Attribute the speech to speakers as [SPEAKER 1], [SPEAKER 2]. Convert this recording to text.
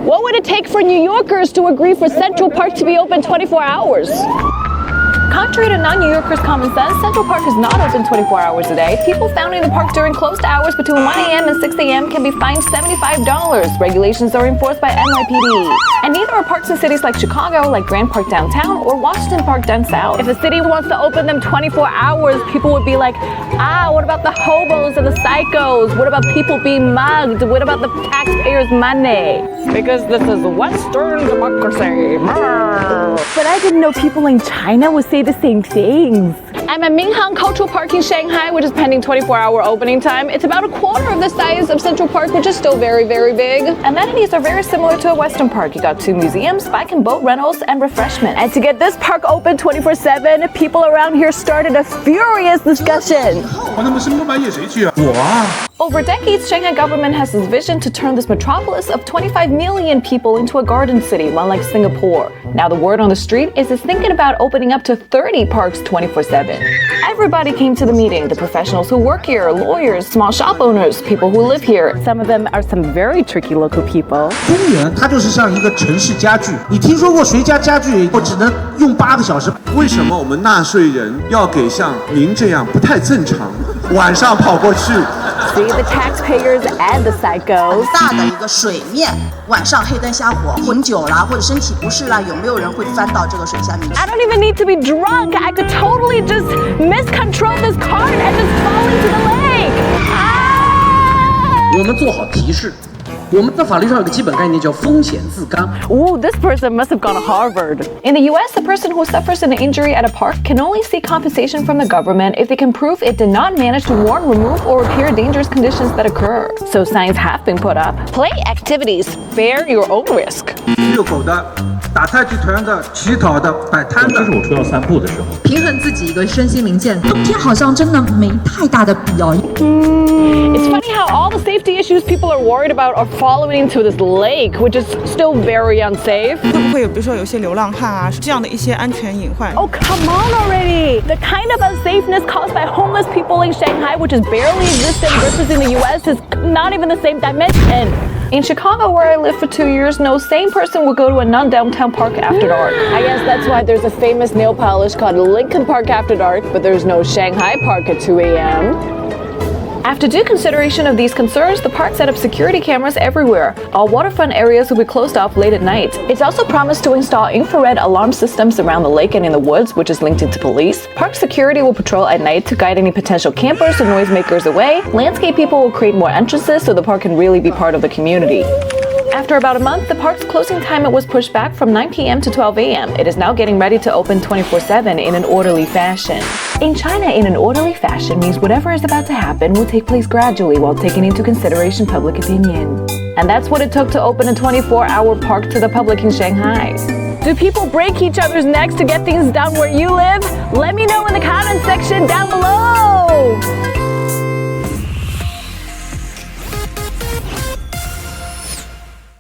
[SPEAKER 1] What would it take for New Yorkers to agree for Central Park to be open 24 hours? Contrary to non-New Yorkers' common sense, Central Park is not open 24 hours a day. People founding the park during closed hours between 1 a.m. and 6 a.m. can be fined $75. Regulations are enforced by NYPD. And neither are parks in cities like Chicago, like Grand Park downtown, or Washington Park down south. If a city wants to open them 24 hours, people would be like, what about the hobos and the psychos? What about people being mugged? What about the taxpayers' money? Because this is Western democracy.
[SPEAKER 2] But I didn't know people in China would say the same things.
[SPEAKER 1] I'm at Minhang Cultural Park in Shanghai, which is pending 24-hour opening time. It's about a quarter of the size of Central Park, which is still very, very big. Amenities are very similar to a Western park. You got 2 museums, bike and boat rentals, and refreshments.
[SPEAKER 2] And to get this park open 24/7, people around here started a furious discussion.
[SPEAKER 1] Over decades, Shanghai government has this vision to turn this metropolis of 25 million people into a garden city, one like Singapore. Now the word on the street is it's thinking about opening up to 30 parks 24/7. Everybody came to the meeting, the professionals who work here, lawyers, small shop owners, people who live here.
[SPEAKER 2] Some of them are some very tricky local people.
[SPEAKER 3] 公园它就是像一个城市家具，你听说过谁家家具我只能用8个小时？
[SPEAKER 4] 为什么我们纳税人要给像您这样不太正常，晚上跑过去？
[SPEAKER 2] See the taxpayers and the psychos.
[SPEAKER 5] 大的一个水面，晚上黑灯瞎火，饮酒啦或者身体不适啦，有没有人会翻到这个水下面去？
[SPEAKER 2] I don't even need to be drunk. I could totally just miscontrol this cart and just fall into the lake.
[SPEAKER 6] 我们做好提示。 我们的法律上有个基本概念叫风险自刚。
[SPEAKER 2] Ooh, this person must have gone to Harvard.
[SPEAKER 1] In the US, a person who suffers an injury at a park can only seek compensation from the government if they can prove it did not manage to warn, remove, or repair dangerous conditions that occur. So signs have been put up. Play activities, bear your own risk.
[SPEAKER 3] 遛狗的、打太极拳的、乞讨的、摆摊的。
[SPEAKER 7] 这是我出要散步的时候。
[SPEAKER 8] 平衡自己一个身心灵健，冬天好像真的没太大的必要。
[SPEAKER 1] It's funny how all the safety issues people are worried about are falling into this lake, which is still very unsafe.
[SPEAKER 9] 会不会有比如说有些流浪汉啊，这样的一些安全隐患？
[SPEAKER 2] Oh, come on already! The kind of unsafeness caused by homeless people in Shanghai, which is barely existent, versus in the US, is not even the same dimension.
[SPEAKER 1] In Chicago, where I lived for 2 years, no sane person would go to a non-downtown park after dark. I guess that's why there's a famous nail polish called Lincoln Park After Dark, but there's no Shanghai Park at 2 a.m. After due consideration of these concerns, the park set up security cameras everywhere. All waterfront areas will be closed off late at night. It's also promised to install infrared alarm systems around the lake and in the woods, which is linked into police. Park security will patrol at night to guide any potential campers or noisemakers away. Landscape people will create more entrances so the park can really be part of the community. After about a month, the park's closing time was pushed back from 9 p.m. to 12 a.m. It is now getting ready to open 24/7 in an orderly fashion. In China, in an orderly fashion means whatever is about to happen will take place gradually while taking into consideration public opinion. And that's what it took to open a 24-hour park to the public in Shanghai.
[SPEAKER 2] Do people break each other's necks to get things done where you live? Let me know in the comment section down below.